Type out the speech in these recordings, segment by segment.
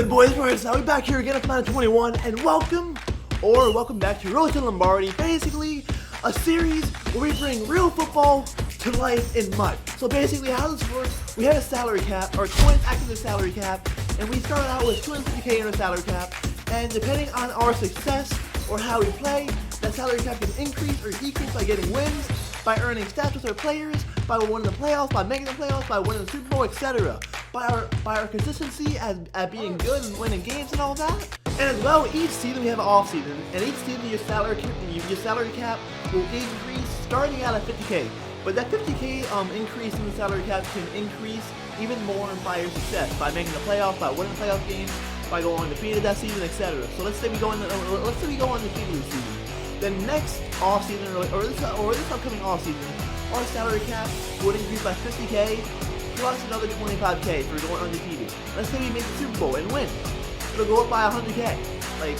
good, boys? We're back here again at Madden 21, and welcome back to Road to Lombardi. Basically, a series where we bring real football to life in MUT. So basically, how this works, we have a salary cap, our coins act as a salary cap, and we start out with 250K in our salary cap, and depending on our success or how we play, that salary cap can increase or decrease by getting wins, by earning stats with our players, by winning the playoffs, by making the playoffs, by winning the Super Bowl, etc. By our consistency at being good and winning games and all that. And as well, each season we have an off season, and each season your salary cap will increase starting out at 50K. But that 50K increase in the salary cap can increase even more by your success, by making the playoffs, by winning playoff games, by going undefeated that season, etc. So let's say we go undefeated this season. The next off season or this upcoming off season, our salary cap would increase by 50K plus another 25K for going undefeated. Let's say we make the Super Bowl and win. It'll go up by 100K. Like,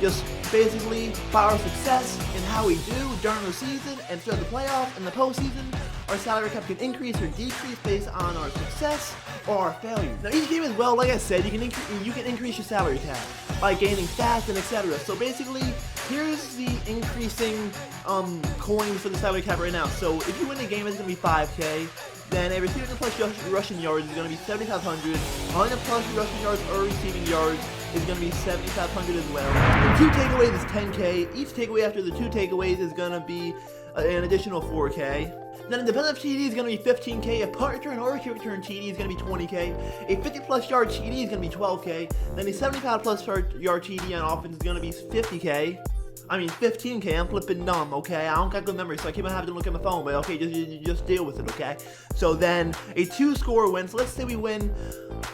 just basically by our success and how we do during the season and throughout the playoffs and the postseason, our salary cap can increase or decrease based on our success or our failure. Now each game as well, like I said, you can increase your salary cap by gaining stats and etc. So basically, here's the increasing coins for the salary cap right now. So if you win a game, it's gonna be 5K. Then a receiver plus rushing yards is going to be 7,500. 100 plus rushing yards or receiving yards is going to be 7,500 as well. And 2 takeaways is 10K. Each takeaway after the 2 takeaways is going to be an additional 4K. Then a defensive TD is going to be 15K. A punt return or a kick return TD is going to be 20K. A 50 plus yard TD is going to be 12K. Then a 75 plus yard TD on offense is going to be 50K. I mean 15K, I'm flipping dumb, okay? I don't got good memory, so I keep on having to look at my phone, but okay, just deal with it, okay? So then, a 2-score win, so let's say we win,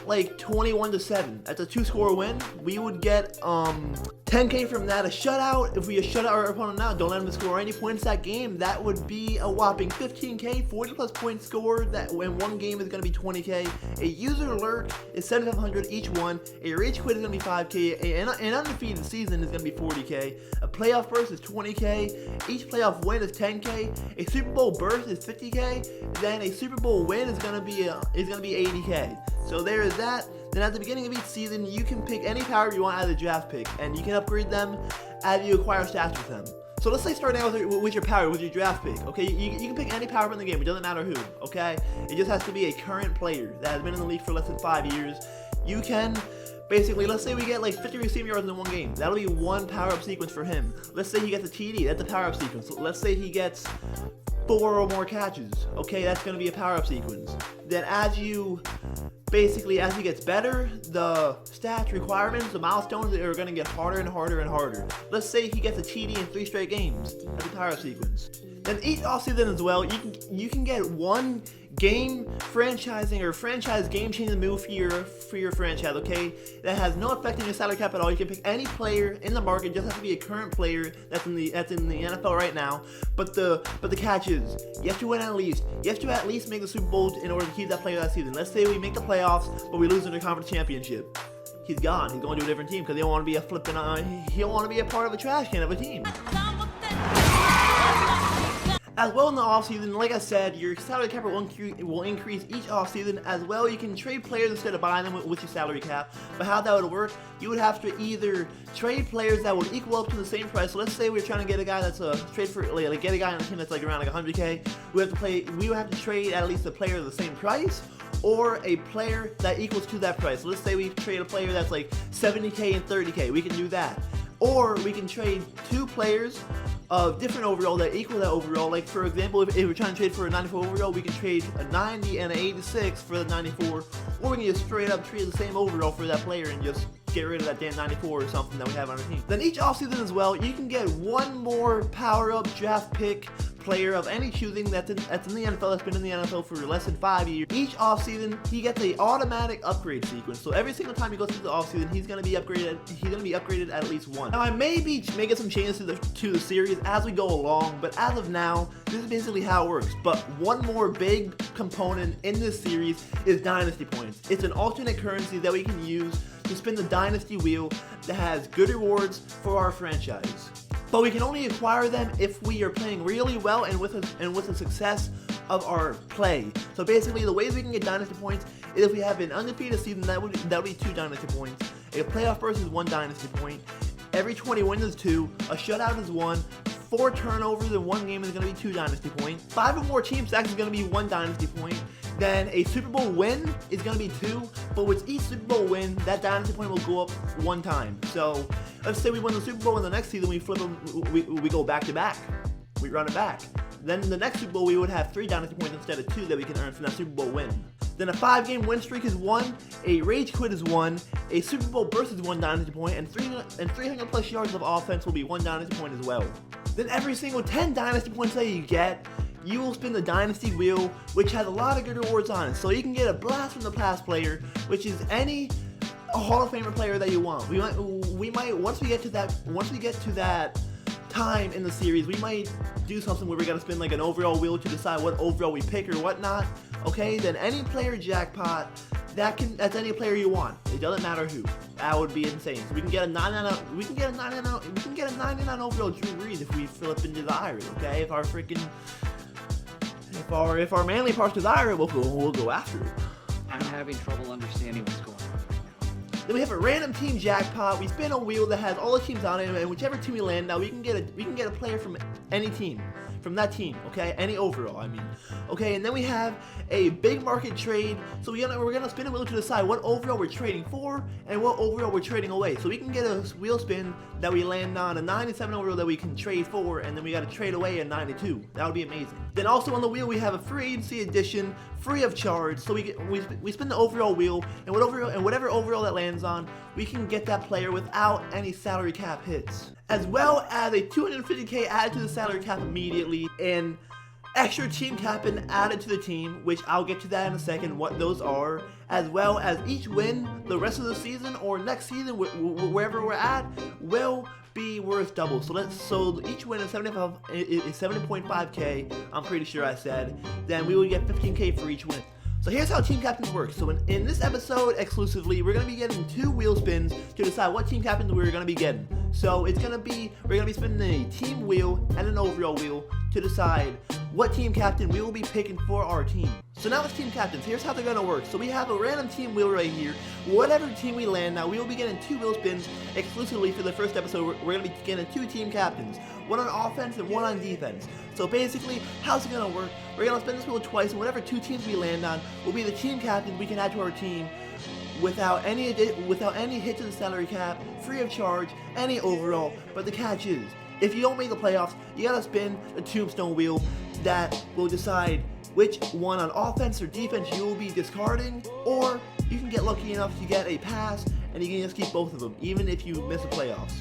like, 21-7. That's a 2-score win. We would get, 10K from that. A shutout, if we shut out our opponent out, don't let them score any points that game, that would be a whopping 15K, 40 plus points scored, that in one game is going to be 20K. A user alert is 7,500 each one. A rage quit is going to be 5K. An undefeated season is going to be 40K. A playoff burst is 20K. Each playoff win is 10K. A Super Bowl burst is 50K. Then a Super Bowl win is going to be 80K. So there is that. Then at the beginning of each season, you can pick any power you want out of the draft pick, and you can upgrade them as you acquire stats with them. So let's say starting out with your power, with your draft pick, okay? You can pick any power in the game, it doesn't matter who, okay? It just has to be a current player that has been in the league for less than 5 years. You can basically, let's say we get like 50 receiving yards in one game. That'll be one power-up sequence for him. Let's say he gets a TD, that's a power-up sequence. Let's say he gets 4 or more catches, okay? That's going to be a power-up sequence. Then as he gets better, the stats requirements, the milestones are going to get harder and harder and harder. Let's say he gets a TD in 3 straight games. That's a power-up sequence. Then each offseason as well, you can get one game franchising or franchise game-changing move for your franchise, okay? That has no effect on your salary cap at all. You can pick any player in the market, just has to be a current player that's in the NFL right now. But the catch is, you have to win at least. You have to at least make the Super Bowl in order to keep that player that season. Let's say we make the playoffs, but we lose in the conference championship. He's gone. He's going to a different team because he don't want to be he don't want to be a part of a trash can of a team. As well in the offseason, like I said, your salary cap will increase each offseason. As well, you can trade players instead of buying them with your salary cap. But how that would work, you would have to either trade players that would equal up to the same price. So let's say we're trying to get a guy that's get a guy on the team that's like around like 100K. We would have to trade at least a player of the same price, or a player that equals to that price. So let's say we trade a player that's like 70K and 30K. We can do that. Or we can trade 2 players of different overall that equal that overall. Like for example, if we're trying to trade for a 94 overall, we can trade a 90 and an 86 for the 94, or we can just straight up trade the same overall for that player and just get rid of that damn 94 or something that we have on our team. Then each offseason as well, you can get one more power-up draft pick player of any choosing that's in the NFL, that's been in the NFL for less than 5 years. Each offseason, he gets an automatic upgrade sequence. So every single time he goes through the offseason, he's gonna be upgraded at least once. Now I may be making some changes to the series as we go along, but as of now, this is basically how it works. But one more big component in this series is dynasty points. It's an alternate currency that we can use to spin the dynasty wheel that has good rewards for our franchise. But we can only acquire them if we are playing really well and with the success of our play. So basically, the ways we can get dynasty points is if we have an undefeated season, that would be 2 dynasty points. A playoff burst is 1 dynasty point. Every 20 wins is 2. A shutout is 1. 4 turnovers in 1 game is going to be 2 dynasty points. 5 or more team sacks is going to be 1 dynasty point. Then a Super Bowl win is going to be 2. But with each Super Bowl win, that dynasty point will go up 1 time. So let's say we win the Super Bowl, and the next season we flip them, we go back to back. We run it back. Then in the next Super Bowl, we would have 3 dynasty points instead of 2 that we can earn from that Super Bowl win. Then a 5-game win streak is 1, a rage quit is 1, a Super Bowl burst is 1 dynasty point, and 300 plus yards of offense will be 1 dynasty point as well. Then every single 10 dynasty points that you get, you will spin the dynasty wheel, which has a lot of good rewards on it. So you can get a blast from the past player, which is any Hall of Famer player that you want. We might once we get to that time in the series, we might do something where we're gonna spin like an overall wheel to decide what overall we pick or whatnot. Okay, then any player jackpot, that's any player you want. It doesn't matter who. That would be insane. So we can get a 99 overall Drew Brees if we fill up and desire it. Okay, if our manly parts desire it, we'll go after it. I'm having trouble understanding what's going on. Then we have a random team jackpot. We spin a wheel that has all the teams on it, and whichever team we land now, we can get a player from any team, from that team. Okay, any overall, I mean. Okay, and then we have a big market trade. So we're gonna spin a wheel to decide what overall we're trading for and what overall we're trading away. So we can get a wheel spin that we land on a 97 overall that we can trade for, and then we got to trade away a 92. That would be amazing. Then also on the wheel we have a free agency edition, free of charge. So we spin the overall wheel, and whatever overall that lands on, we can get that player without any salary cap hits, as well as a 250K added to the salary cap immediately, and extra team captain added to the team, which I'll get to that in a second, what those are, as well as each win the rest of the season or next season, wherever we're at, will be worth double. So each win is 70.5K, I'm pretty sure I said. Then we would get 15K for each win. So here's how team captains work. So in this episode exclusively, we're going to be getting 2 wheel spins to decide what team captains we're going to be getting. So we're going to be spinning a team wheel and an overall wheel to decide what team captain we will be picking for our team. So now it's team captains. Here's how they're going to work. So we have a random team wheel right here. Whatever team we land now, we will be getting 2 wheel spins exclusively for the first episode. We're going to be getting 2 team captains, 1 on offense and 1 on defense. So basically, how's it going to work? We're going to spin this wheel twice, and whatever 2 teams we land on will be the team captains we can add to our team without any hit to the salary cap, free of charge, any overall. But the catch is, if you don't make the playoffs, you gotta spin the tombstone wheel that will decide which one on offense or defense you will be discarding, or you can get lucky enough to get a pass and you can just keep both of them, even if you miss the playoffs.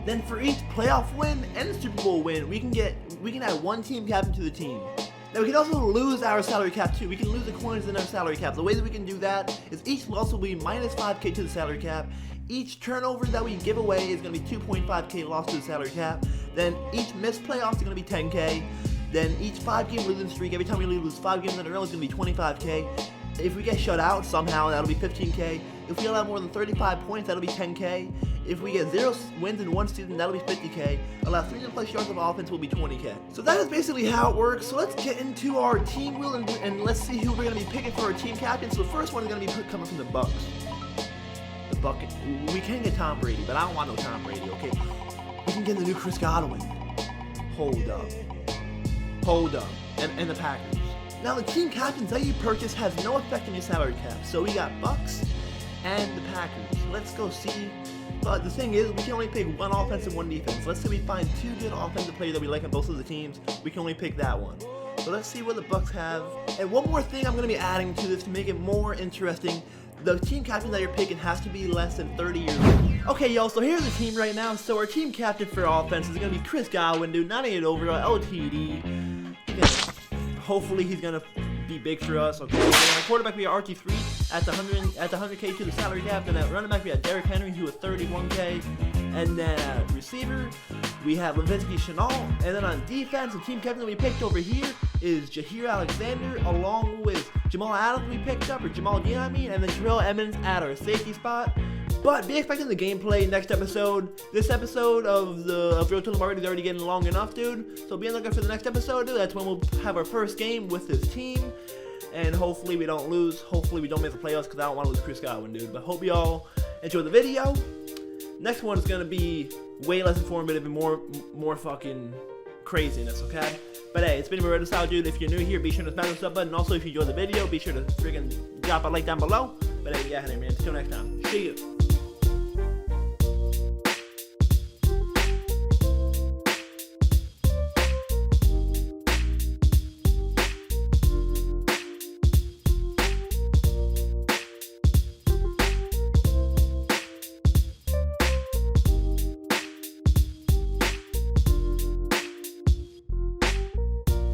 Then for each playoff win and Super Bowl win, we can add 1 team captain to the team. Now we can also lose our salary cap too. We can lose the coins in our salary cap. The way that we can do that is each loss will be minus 5K to the salary cap. Each turnover that we give away is going to be 2.5K loss to the salary cap. Then each missed playoffs is going to be 10K. Then each 5-game losing streak, every time we lose 5 games in a row, is going to be 25K. If we get shut out somehow, that'll be 15K. If we allow more than 35 points, that'll be 10K. If we get 0 wins in 1 season, that'll be 50K. Allow 300 plus yards of offense will be 20K. So that is basically how it works. So let's get into our team wheel and let's see who we're going to be picking for our team captain. So the first one is going to be coming from the Bucks. The Bucket. We can get Tom Brady, but I don't want no Tom Brady, okay? We can get the new Chris Godwin. Hold up. And the Packers. Now the team captains that you purchase has no effect on your salary cap. So we got Bucks and the Packers. So let's go see. But the thing is, we can only pick 1 offense and 1 defense. Let's say we find 2 good offensive players that we like on both of the teams. We can only pick that one. So let's see what the Bucks have. And one more thing I'm going to be adding to this to make it more interesting. The team captain that you're picking has to be less than 30 years old. Okay, y'all, so here's the team right now. So our team captain for offense is going to be Chris Godwin, dude. 98 overall, LTD. Hopefully he's going to be big for us. Okay, so our quarterback, we have RT3 at the 100K to the salary cap. Then at running back, we have Derrick Henry, who is 31K. And then at receiver, we have Levinsky Chenault. And then on defense, the team captain that we picked over here is Jair Alexander, along with Jamal Adams we picked up, or Jamal Dean, I mean, and then Terrell Emmons at our safety spot. But be expecting the gameplay next episode. This episode of Road to Lombardi is already getting long enough, dude. So be on the lookout for the next episode, dude. That's when we'll have our first game with this team. and hopefully we don't lose. Hopefully we don't miss the playoffs because I don't want to lose Chris Godwin, dude. But hope y'all enjoy the video. Next one is gonna be way less informative and more fucking craziness, okay? But hey, it's been your Red Style, dude. If you're new here, be sure to smash the sub button. Also, if you enjoyed the video, be sure to freaking drop a like down below. But hey, we out here, man. Until next time. See you.